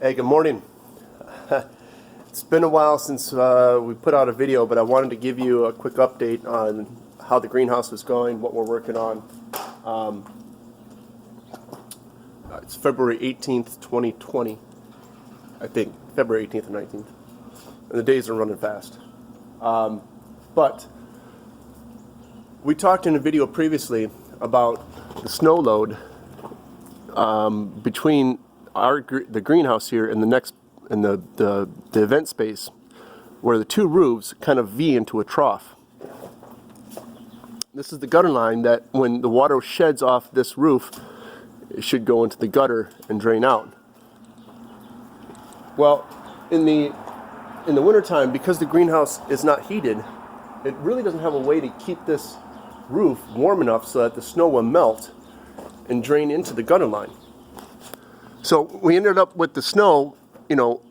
Hey, good morning. It's been a while since we put out a video, but I wanted to give you a quick update on how the greenhouse is going, what we're working on. It's February 18th, 2020, I think, February 18th and 19th, and the days are running fast. But we talked in a video previously about the snow load between the greenhouse here and the event space, where the two roofs kind of V into a trough. This is the gutter line that when the water sheds off this roof, it should go into the gutter and drain out. Well, in the wintertime, because the greenhouse is not heated, it really doesn't have a way to keep this roof warm enough so that the snow will melt and drain into the gutter line. So we ended up with the snow,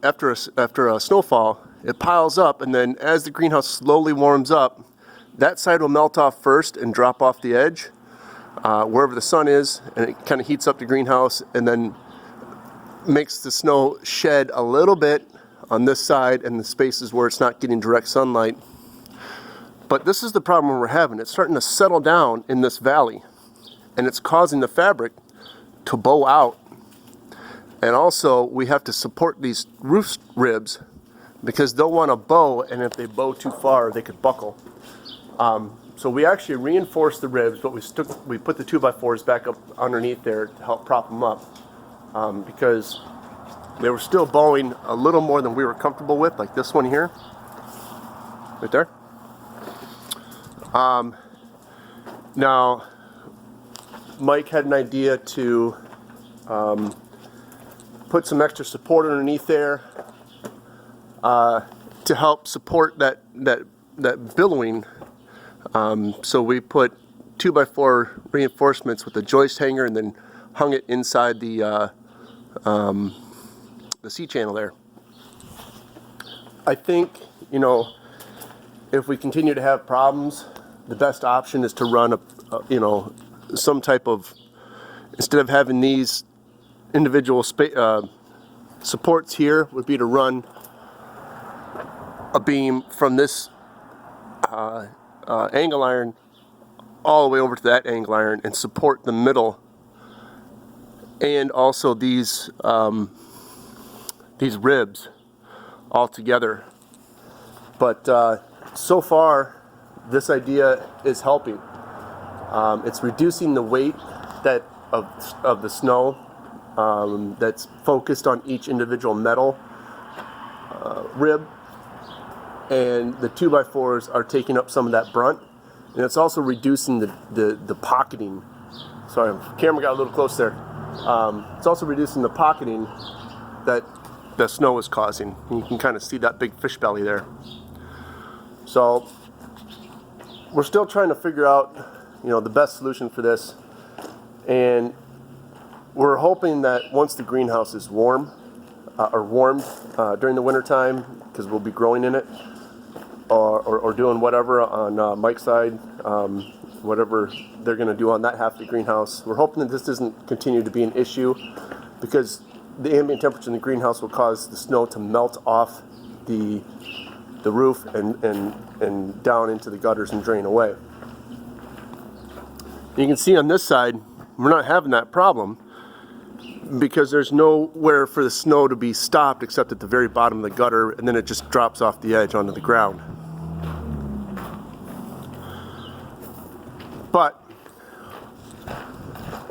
after a snowfall, it piles up, and then as the greenhouse slowly warms up, that side will melt off first and drop off the edge, wherever the sun is, and it kind of heats up the greenhouse and then makes the snow shed a little bit on this side and the spaces where it's not getting direct sunlight. But this is the problem we're having. It's starting to settle down in this valley, and it's causing the fabric to bow out. And also, we have to support these roof ribs because they'll want to bow, and if they bow too far, they could buckle. So we actually reinforced the ribs, but we put the 2x4s back up underneath there to help prop them up because they were still bowing a little more than we were comfortable with, like this one here, right there. Now, Mike had an idea to put some extra support underneath there to help support that billowing. So we put 2x4 reinforcements with a joist hanger and then hung it inside the C channel there. I think, if we continue to have problems, the best option is to run some type of, instead of having these individual supports here, would be to run a beam from this angle iron all the way over to that angle iron and support the middle, and also these ribs all together. But so far, this idea is helping. It's reducing the weight of the snow that's focused on each individual metal rib, and the 2x4s are taking up some of that brunt, and it's also reducing the pocketing. Sorry, the camera got a little close there. It's also reducing the pocketing that the snow is causing, and you can kind of see that big fish belly there. So we're still trying to figure out the best solution for this, and we're hoping that once the greenhouse is warmed during the winter time, because we'll be growing in it or doing whatever on Mike's side, whatever they're going to do on that half of the greenhouse. We're hoping that this doesn't continue to be an issue, because the ambient temperature in the greenhouse will cause the snow to melt off the roof and down into the gutters and drain away. You can see on this side, we're not having that problem because there's nowhere for the snow to be stopped except at the very bottom of the gutter, and then it just drops off the edge onto the ground. But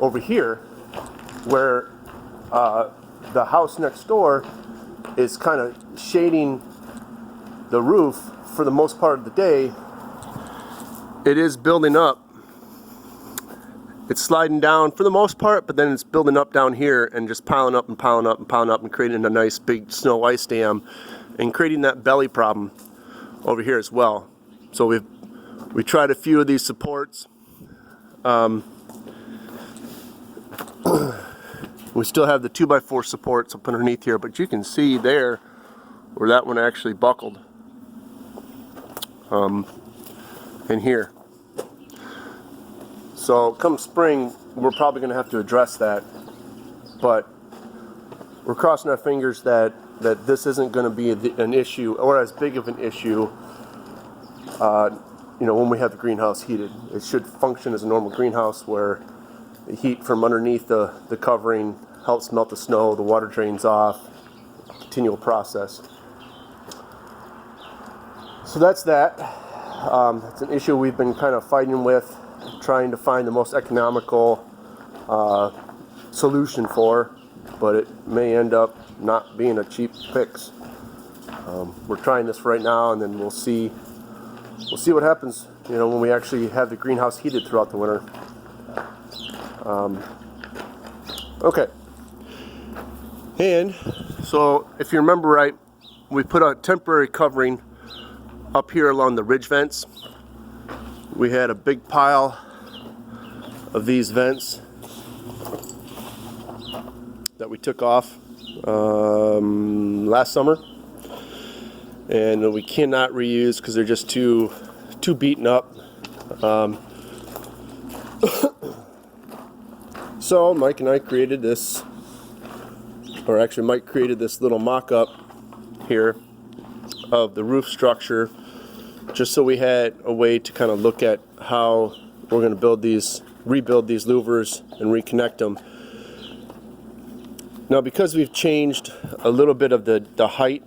over here, where the house next door is kind of shading the roof for the most part of the day, it is building up. It's sliding down for the most part, but then it's building up down here and just piling up and piling up and piling up and creating a nice big snow ice dam and creating that belly problem over here as well. So we tried a few of these supports. We still have the 2x4 supports up underneath here, but you can see there where that one actually buckled. In here. So come spring, we're probably going to have to address that. But we're crossing our fingers that this isn't going to be an issue, or as big of an issue, when we have the greenhouse heated. It should function as a normal greenhouse where the heat from underneath the covering helps melt the snow, the water drains off, continual process. So that's that. It's an issue we've been kind of fighting with, trying to find the most economical solution for, but it may end up not being a cheap fix. We're trying this right now, and then we'll see what happens, when we actually have the greenhouse heated throughout the winter. Okay. And so if you remember right, we put a temporary covering up here along the ridge vents. We had a big pile of these vents that we took off last summer, and we cannot reuse because they're just too beaten up. So Mike and I created this, or actually Mike created this little mock-up here of the roof structure, just so we had a way to kind of look at how we're going to rebuild these louvers and reconnect them. Now, because we've changed a little bit of the height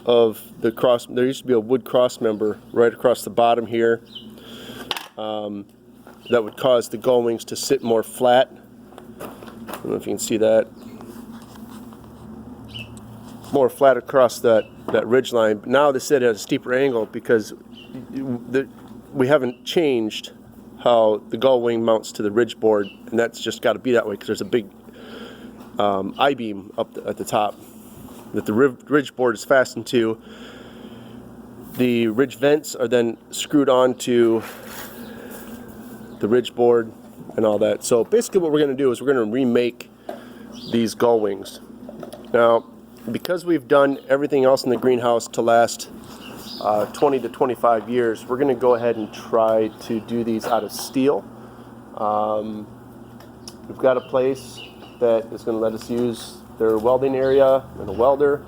of the cross, there used to be a wood cross member right across the bottom here that would cause the gull wings to sit more flat. I don't know if you can see that. More flat across that ridge line. But now they sit at a steeper angle because we haven't changed how the gull wing mounts to the ridge board, and that's just got to be that way because there's a big I-beam up at the top that the ridge board is fastened to. The ridge vents are then screwed onto the ridge board and all that. So basically what we're going to do is we're going to remake these gull wings. Now, because we've done everything else in the greenhouse to last 20 to 25 years, we're going to go ahead and try to do these out of steel. We've got a place that is going to let us use their welding area and a welder.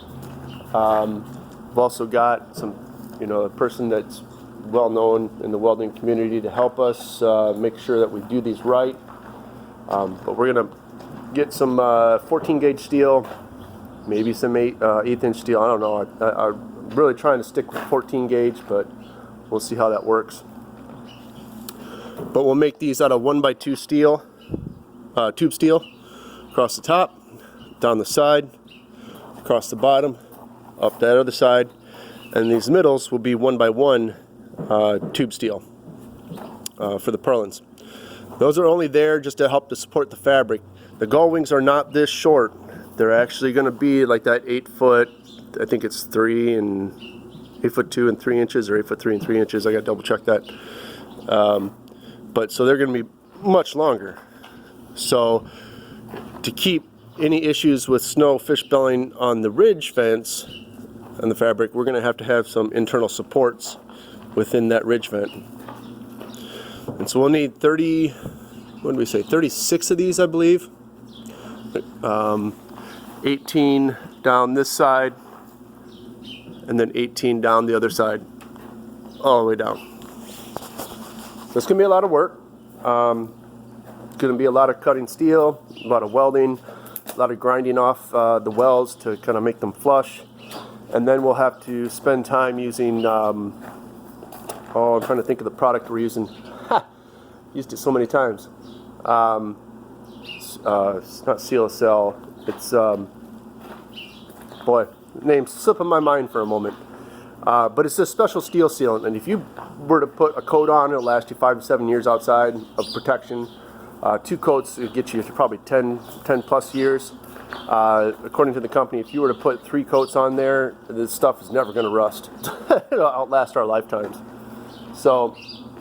We've also got a person that's well known in the welding community to help us make sure that we do these right. But we're going to get some 14 gauge steel, maybe some 1/8 inch steel. I don't know. I'm really trying to stick with 14 gauge, but we'll see how that works. But we'll make these out of 1x2 steel, tube steel, across the top, down the side, across the bottom, up that other side, and these middles will be 1x1 tube steel for the purlins. Those are only there just to help to support the fabric. The gull wings are not this short. They're actually going to be like that 8 foot, I think it's 3 and 8 foot 2 and 3 inches, or 8 foot 3 and 3 inches. I got to double check that. But so they're going to be much longer. So to keep any issues with snow fish belling on the ridge vents and the fabric, we're going to have some internal supports within that ridge vent. And so we'll need 36 of these, I believe. 18 down this side, and then 18 down the other side, all the way down. So it's going to be a lot of work. It's going to be a lot of cutting steel, a lot of welding, a lot of grinding off the welds to kind of make them flush. And then we'll have to spend time using, I'm trying to think of the product we're using. Used it so many times. It's not Sealant. It's, the name's slipping my mind for a moment. But it's a special steel sealant, and if you were to put a coat on, it'll last you 5 to 7 years outside of protection. 2 coats would get you to probably 10 plus years. According to the company, if you were to put 3 coats on there, this stuff is never going to rust. It'll outlast our lifetimes. So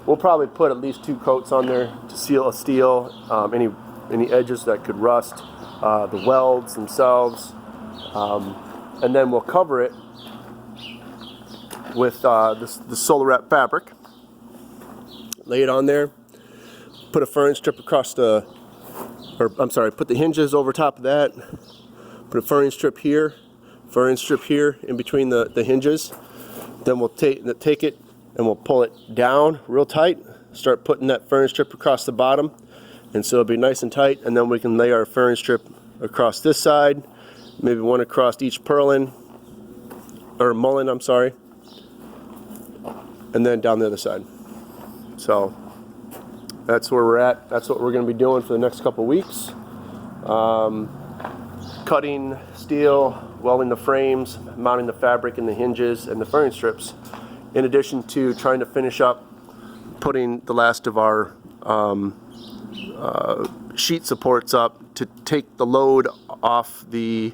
we'll probably put at least 2 coats on there to seal a steel, any edges that could rust, the welds themselves, and then we'll cover it with the solar wrap fabric. Lay it on there, put a furring strip across put the hinges over top of that, Put a furring strip here in between the hinges. Then we'll take it and we'll pull it down real tight. Start putting that furring strip across the bottom, and so it'll be nice and tight. And then we can lay our furring strip across this side, maybe one across each mullein, I'm sorry, and then down the other side. So that's where we're at. That's what we're going to be doing for the next couple weeks. Cutting steel, welding the frames, mounting the fabric in the hinges and the furring strips, in addition to trying to finish up putting the last of our sheet supports up to take the load off the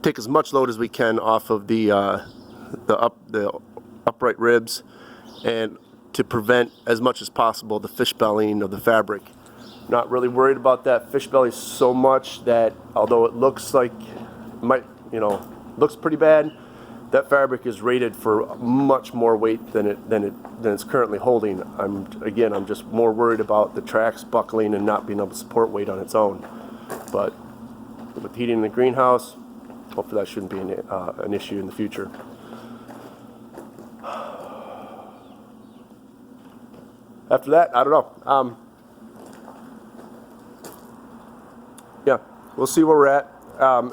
take as much load as we can off of the upright ribs, and to prevent as much as possible the fish bellying of the fabric. Not really worried about that fish belly so much that, although it looks like looks pretty bad, that fabric is rated for much more weight than it's currently holding. I'm just more worried about the tracks buckling and not being able to support weight on its own. But with heating in the greenhouse, hopefully that shouldn't be an issue in the future. After that, I don't know. Yeah, we'll see where we're at.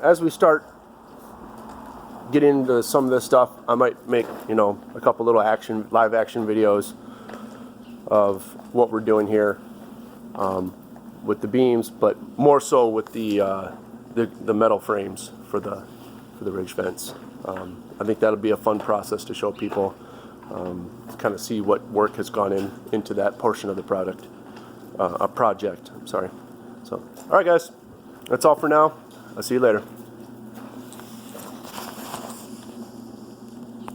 As we start getting into some of this stuff, I might make a couple little live action videos of what we're doing here with the beams, but more so with the metal frames for the ridge fence. I think that'll be a fun process to show people, kind of see what work has gone into that portion of the project. I'm sorry. So, all right, guys, that's all for now. I'll see you later.